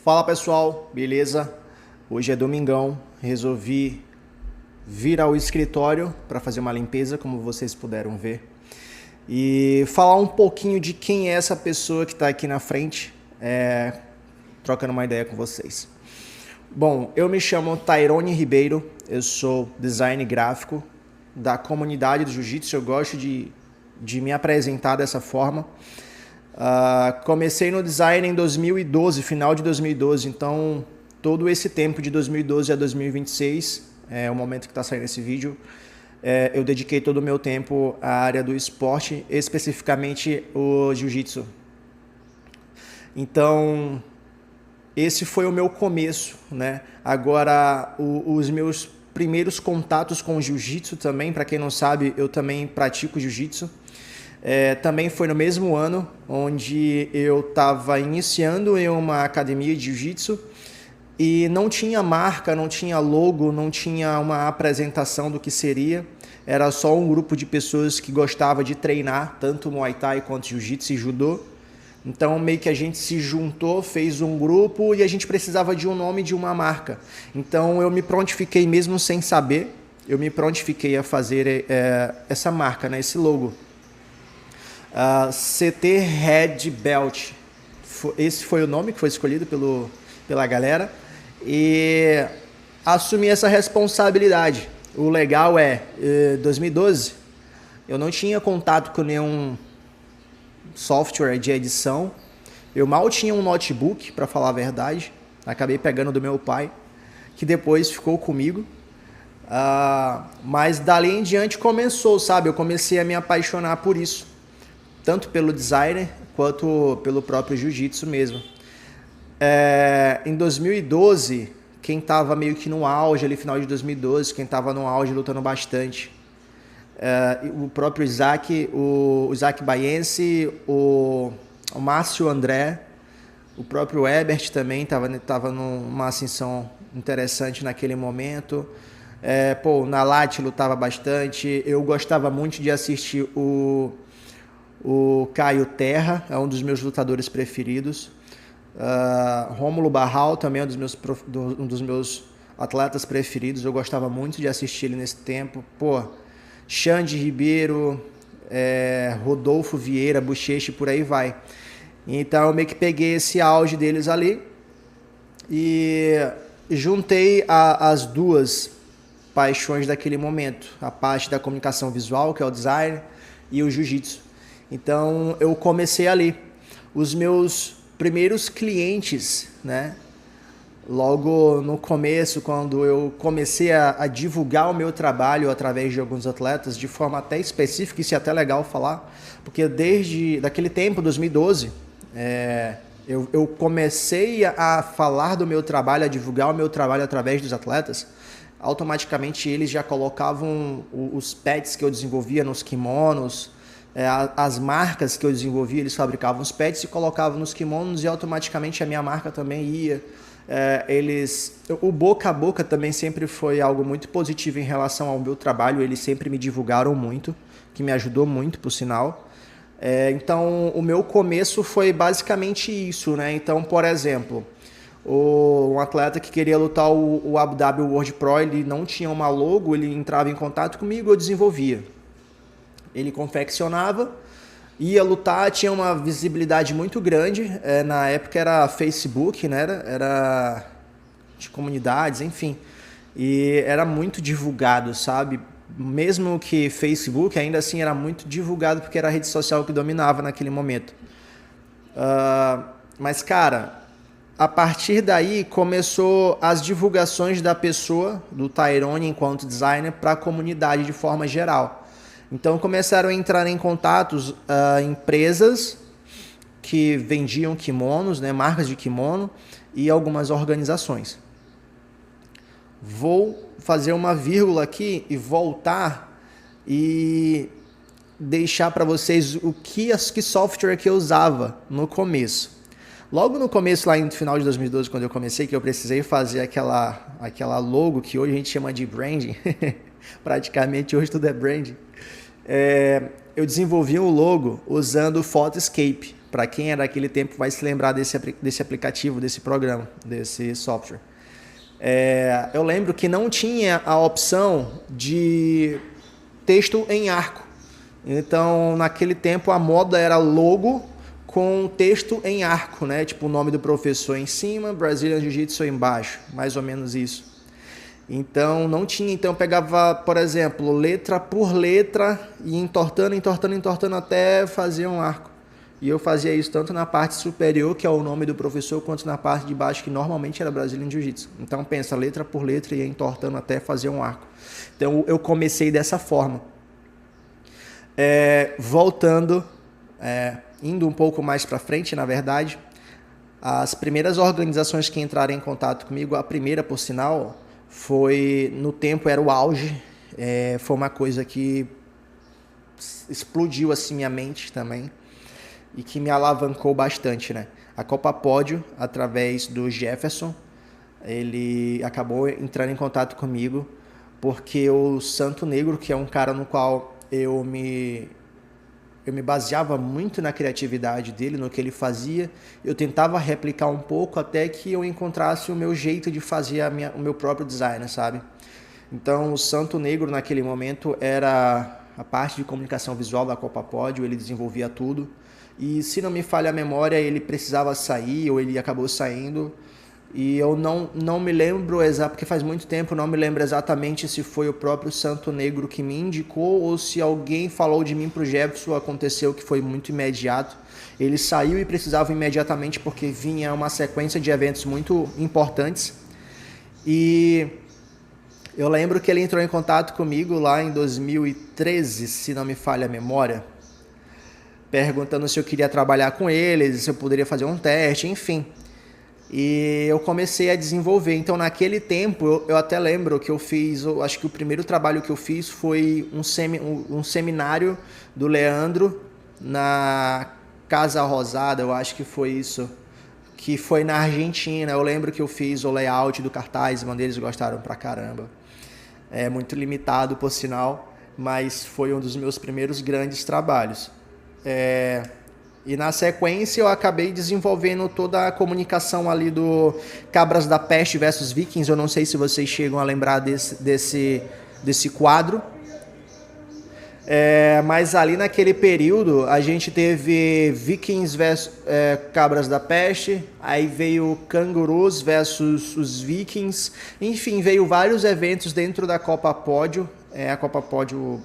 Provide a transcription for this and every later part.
Fala pessoal, beleza? Hoje é domingão, resolvi vir ao escritório para fazer uma limpeza, como vocês puderam ver, e falar um pouquinho de quem é essa pessoa que está aqui na frente, trocando uma ideia com vocês. Bom, eu me chamo Tairone Ribeiro, eu sou design gráfico da comunidade do Jiu-Jitsu, eu gosto de me apresentar dessa forma. Comecei no design em 2012, final de 2012, então todo esse tempo de 2012 a 2026, é o momento que está saindo esse vídeo, eu dediquei todo o meu tempo à área do esporte, especificamente o jiu-jitsu. Então, esse foi o meu começo, né? Agora, os meus primeiros contatos com o jiu-jitsu também, para quem não sabe, eu também pratico jiu-jitsu. Também foi no mesmo ano onde eu estava iniciando em uma academia de jiu-jitsu e não tinha marca, não tinha logo, não tinha uma apresentação do que seria. Era só um grupo de pessoas que gostava de treinar, tanto Muay Thai quanto jiu-jitsu e judô. Então meio que a gente se juntou, fez um grupo e a gente precisava de um nome, de uma marca. Então eu me prontifiquei mesmo sem saber, eu me prontifiquei a fazer essa marca, né, esse logo. CT Red Belt, esse foi o nome que foi escolhido pela galera e assumi essa responsabilidade. O legal é, 2012, eu não tinha contato com nenhum software de edição, eu mal tinha um notebook, para falar a verdade, acabei pegando do meu pai, que depois ficou comigo. Mas dali em diante começou, sabe, eu comecei a me apaixonar por isso. Tanto pelo designer quanto pelo próprio jiu-jitsu mesmo. Em 2012, quem estava meio que no auge, ali final de 2012, quem estava no auge lutando bastante, o próprio Isaac, o Isaac Baiense, o Márcio André, o próprio Ebert também estava numa ascensão interessante naquele momento. Na Lat lutava bastante, eu gostava muito de assistir o Caio Terra, é um dos meus lutadores preferidos. Rômulo Barral também é um dos meus atletas preferidos. Eu gostava muito de assistir ele nesse tempo. Xande Ribeiro, Rodolfo Vieira, Bochecha, por aí vai. Então eu meio que peguei esse auge deles ali e juntei as duas paixões daquele momento. A parte da comunicação visual, que é o design, e o jiu-jitsu. Então eu comecei ali. Os meus primeiros clientes, né? Logo no começo, quando eu comecei a divulgar o meu trabalho através de alguns atletas, de forma até específica, isso é até legal falar, porque desde daquele tempo, 2012, eu comecei a falar do meu trabalho, a divulgar o meu trabalho através dos atletas. Automaticamente eles já colocavam os pads que eu desenvolvia nos kimonos, as marcas que eu desenvolvia, eles fabricavam os pads e colocavam nos kimonos e automaticamente a minha marca também ia. O boca a boca também sempre foi algo muito positivo em relação ao meu trabalho, eles sempre me divulgaram muito, que me ajudou muito, por sinal. Então o meu começo foi basicamente isso, né? Então, por exemplo, um atleta que queria lutar o Abu Dhabi World Pro, ele não tinha uma logo, ele entrava em contato comigo, eu desenvolvia. Ele confeccionava, ia lutar, tinha uma visibilidade muito grande. Na época era Facebook, né? Era de comunidades, enfim. E era muito divulgado, sabe? Mesmo que Facebook, ainda assim era muito divulgado porque era a rede social que dominava naquele momento. Mas, cara, a partir daí começou as divulgações da pessoa, do Tairone enquanto designer, para a comunidade de forma geral. Então começaram a entrar em contatos empresas que vendiam kimonos, né, marcas de kimono, e algumas organizações. Vou fazer uma vírgula aqui e voltar e deixar para vocês que software que eu usava no começo. Logo no começo, lá no final de 2012, quando eu comecei, que eu precisei fazer aquela logo que hoje a gente chama de branding, praticamente hoje tudo é branding. eu desenvolvi um logo usando o Photoscape. Para quem é daquele tempo vai se lembrar desse aplicativo, desse programa, desse software. Eu lembro que não tinha a opção de texto em arco. Então, naquele tempo, a moda era logo com texto em arco, né? Tipo o nome do professor em cima, Brazilian Jiu-Jitsu embaixo, mais ou menos isso. Então, não tinha. Então, eu pegava, por exemplo, letra por letra e entortando até fazer um arco. E eu fazia isso tanto na parte superior, que é o nome do professor, quanto na parte de baixo, que normalmente era Brazilian Jiu-Jitsu. Então, pensa, letra por letra e entortando até fazer um arco. Então, eu comecei dessa forma. Voltando, indo um pouco mais para frente, na verdade, as primeiras organizações que entraram em contato comigo, a primeira, por sinal, foi, no tempo era o auge, foi uma coisa que explodiu assim minha mente também e que me alavancou bastante, né? A Copa Pódio, através do Jefferson, ele acabou entrando em contato comigo porque o Santo Negro, que é um cara no qual eu me baseava muito na criatividade dele, no que ele fazia. Eu tentava replicar um pouco até que eu encontrasse o meu jeito de fazer o meu próprio design, sabe? Então, o Santo Negro, naquele momento, era a parte de comunicação visual da Copa Pódio, ele desenvolvia tudo. E, se não me falha a memória, ele precisava sair, ou ele acabou saindo. E eu não me lembro, porque faz muito tempo, não me lembro exatamente se foi o próprio Santo Negro que me indicou ou se alguém falou de mim pro Jefferson, aconteceu que foi muito imediato. Ele saiu e precisava imediatamente porque vinha uma sequência de eventos muito importantes. E eu lembro que ele entrou em contato comigo lá em 2013, se não me falha a memória, perguntando se eu queria trabalhar com ele, se eu poderia fazer um teste, enfim. E eu comecei a desenvolver. Então, naquele tempo, eu até lembro que eu fiz, acho que o primeiro trabalho que eu fiz foi um seminário do Leandro na Casa Rosada, eu acho que foi isso, que foi na Argentina. Eu lembro que eu fiz o layout do cartaz, mano, eles gostaram pra caramba. É muito limitado, por sinal, mas foi um dos meus primeiros grandes trabalhos. E na sequência eu acabei desenvolvendo toda a comunicação ali do Cabras da Peste versus Vikings. Eu não sei se vocês chegam a lembrar desse quadro. Mas ali naquele período a gente teve Vikings versus Cabras da Peste, aí veio Cangurus versus os Vikings. Enfim, veio vários eventos dentro da Copa Pódio. A Copa Pódio,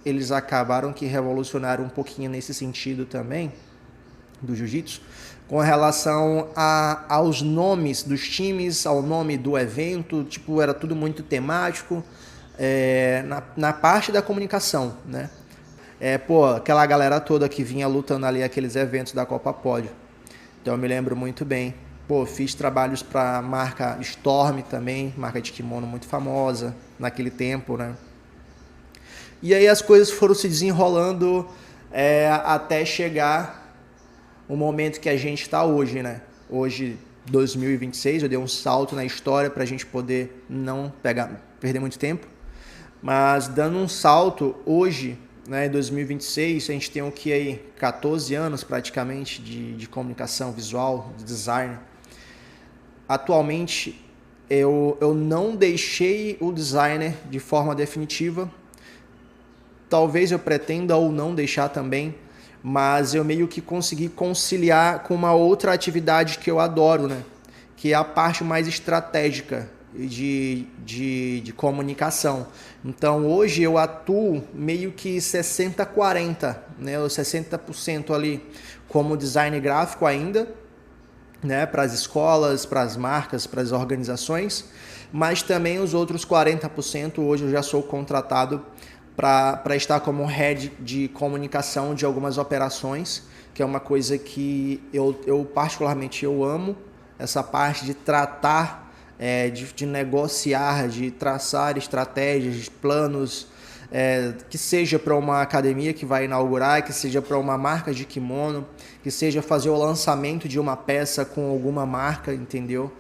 eles acabaram que revolucionaram um pouquinho nesse sentido também, do jiu-jitsu, com relação aos nomes dos times, ao nome do evento, tipo, era tudo muito temático, na parte da comunicação, né? Aquela galera toda que vinha lutando ali aqueles eventos da Copa Pódio. Então eu me lembro muito bem. Fiz trabalhos para marca Storm também, marca de kimono muito famosa naquele tempo, né? E aí as coisas foram se desenrolando até chegar o momento que a gente está hoje, né? Hoje, 2026, eu dei um salto na história para a gente poder não perder muito tempo. Mas dando um salto, hoje, né, em 2026, a gente tem o que aí? 14 anos praticamente de comunicação visual, de design. Atualmente, eu não deixei o designer de forma definitiva. Talvez eu pretenda ou não deixar também, mas eu meio que consegui conciliar com uma outra atividade que eu adoro, né? Que é a parte mais estratégica de comunicação. Então, hoje eu atuo meio que 60-40, né? 60% ali como design gráfico ainda, né? Para as escolas, para as marcas, para as organizações, mas também os outros 40% hoje eu já sou contratado para estar como head de comunicação de algumas operações, que é uma coisa que eu particularmente amo, essa parte de tratar, de negociar, de traçar estratégias, planos, que seja para uma academia que vai inaugurar, que seja para uma marca de kimono, que seja fazer o lançamento de uma peça com alguma marca, entendeu?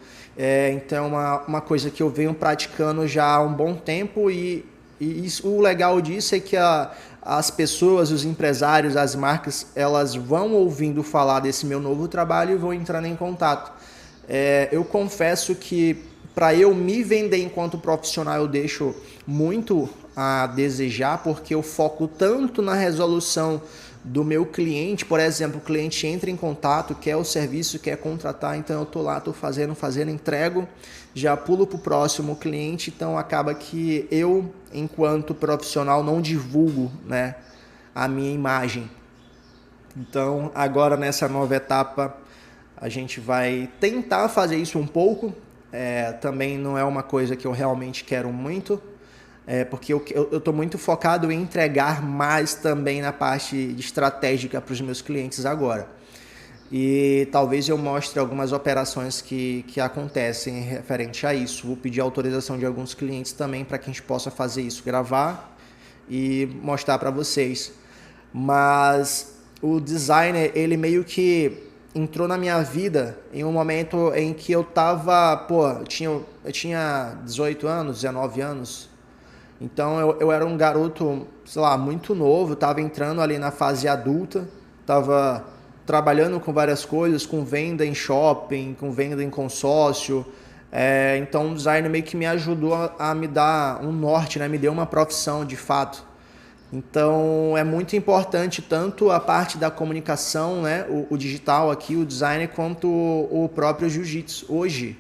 Então, uma coisa que eu venho praticando já há um bom tempo e o legal disso é que as pessoas, os empresários, as marcas, elas vão ouvindo falar desse meu novo trabalho e vão entrando em contato. Eu confesso que para eu me vender enquanto profissional eu deixo muito a desejar, porque eu foco tanto na resolução do meu cliente. Por exemplo, o cliente entra em contato, quer o serviço, quer contratar, então eu tô lá, tô fazendo, entrego, já pulo pro próximo cliente, então acaba que eu, enquanto profissional, não divulgo, né, a minha imagem. Então, agora nessa nova etapa, a gente vai tentar fazer isso um pouco. Também não é uma coisa que eu realmente quero muito, porque eu estou muito focado em entregar mais também na parte estratégica para os meus clientes agora. E talvez eu mostre algumas operações que acontecem referente a isso. Vou pedir autorização de alguns clientes também para que a gente possa fazer isso, gravar e mostrar para vocês. Mas o designer, ele meio que entrou na minha vida em um momento em que eu tava, eu tinha 18 anos, 19 anos. Então eu era um garoto, sei lá, muito novo, tava entrando ali na fase adulta, tava trabalhando com várias coisas, com venda em shopping, com venda em consórcio. Então o design meio que me ajudou a me dar um norte, né? Me deu uma profissão de fato. Então é muito importante tanto a parte da comunicação, né, o digital aqui, o design, quanto o próprio jiu-jitsu. Hoje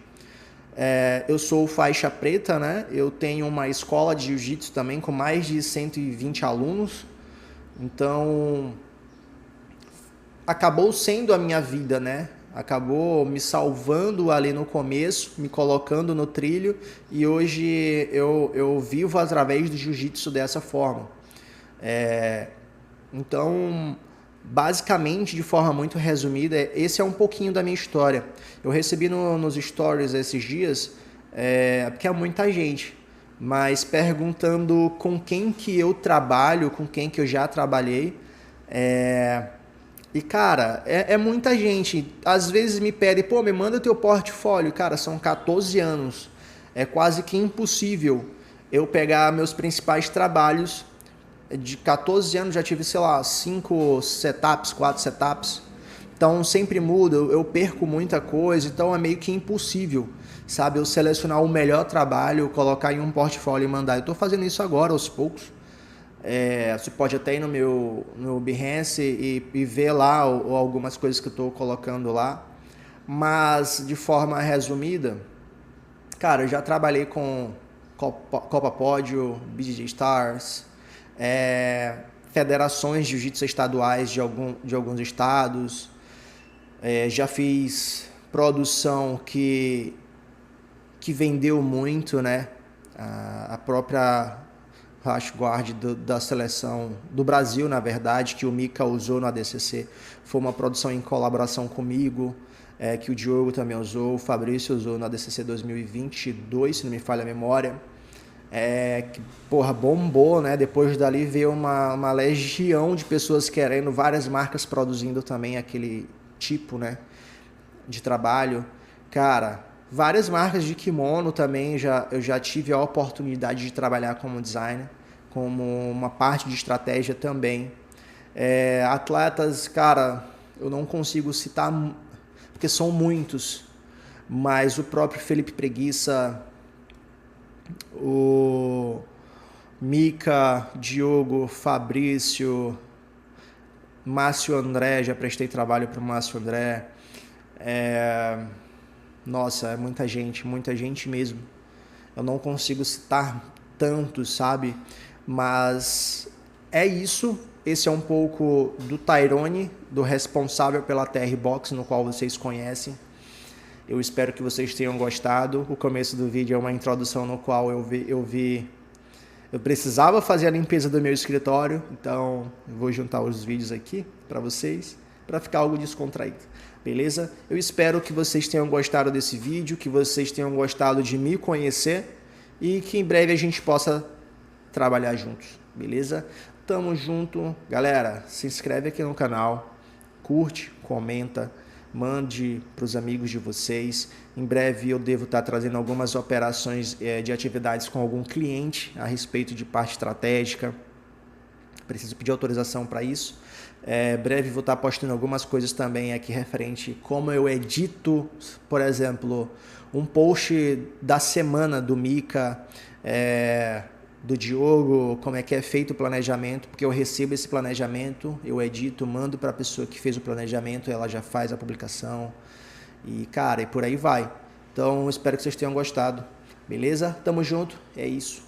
eu sou faixa preta, né? Eu tenho uma escola de jiu-jitsu também com mais de 120 alunos. Então acabou sendo a minha vida, né? Acabou me salvando ali no começo, me colocando no trilho, e hoje eu vivo através do jiu-jitsu dessa forma. Então, basicamente, de forma muito resumida, esse é um pouquinho da minha história. Eu recebi nos stories esses dias, porque é muita gente, mas perguntando com quem que eu trabalho, com quem que eu já trabalhei. E, cara, é muita gente. Às vezes me pedem, me manda teu portfólio. Cara, são 14 anos. É quase que impossível eu pegar meus principais trabalhos. De 14 anos já tive, sei lá, 5 setups, 4 setups. Então sempre muda, eu perco muita coisa, então é meio que impossível, sabe? Eu selecionar o melhor trabalho, colocar em um portfólio e mandar. Eu estou fazendo isso agora, aos poucos. Você pode até ir no meu Behance e ver lá algumas coisas que eu estou colocando lá. Mas, de forma resumida, cara, eu já trabalhei com Copa Pódio, BJJ Stars, federações de jiu-jitsu estaduais de alguns estados. Já fiz produção que vendeu muito, né? A própria rash guard da seleção do Brasil, na verdade, que o Mika usou no ADCC, foi uma produção em colaboração comigo, que o Diogo também usou, o Fabrício usou no ADCC 2022, se não me falha a memória. Que bombou, né? Depois dali veio uma legião de pessoas querendo, várias marcas produzindo também aquele tipo, né, de trabalho. Cara, várias marcas de kimono também eu já tive a oportunidade de trabalhar como designer, como uma parte de estratégia também. Atletas, cara, eu não consigo citar porque são muitos, mas o próprio Felipe Preguiça, o Mika, Diogo, Fabrício, Márcio André, já prestei trabalho para o Márcio André. Nossa, é muita gente mesmo. Eu não consigo citar tantos, sabe? Mas é isso. Esse é um pouco do Tyrone, do responsável pela TR Box, no qual vocês conhecem. Eu espero que vocês tenham gostado. O começo do vídeo é uma introdução no qual eu precisava fazer a limpeza do meu escritório, então eu vou juntar os vídeos aqui para vocês, para ficar algo descontraído, beleza? Eu espero que vocês tenham gostado desse vídeo, que vocês tenham gostado de me conhecer e que em breve a gente possa trabalhar juntos, beleza? Tamo junto, galera. Se inscreve aqui no canal, curte, comenta, mande para os amigos de vocês. Em breve eu devo estar trazendo algumas operações de atividades com algum cliente a respeito de parte estratégica, preciso pedir autorização para isso. Breve vou estar postando algumas coisas também aqui referente como eu edito, por exemplo, um post da semana do Mika, do Diogo, como é que é feito o planejamento, porque eu recebo esse planejamento, eu edito, mando para a pessoa que fez o planejamento, ela já faz a publicação e, cara, e por aí vai. Então, espero que vocês tenham gostado, beleza? Tamo junto, é isso.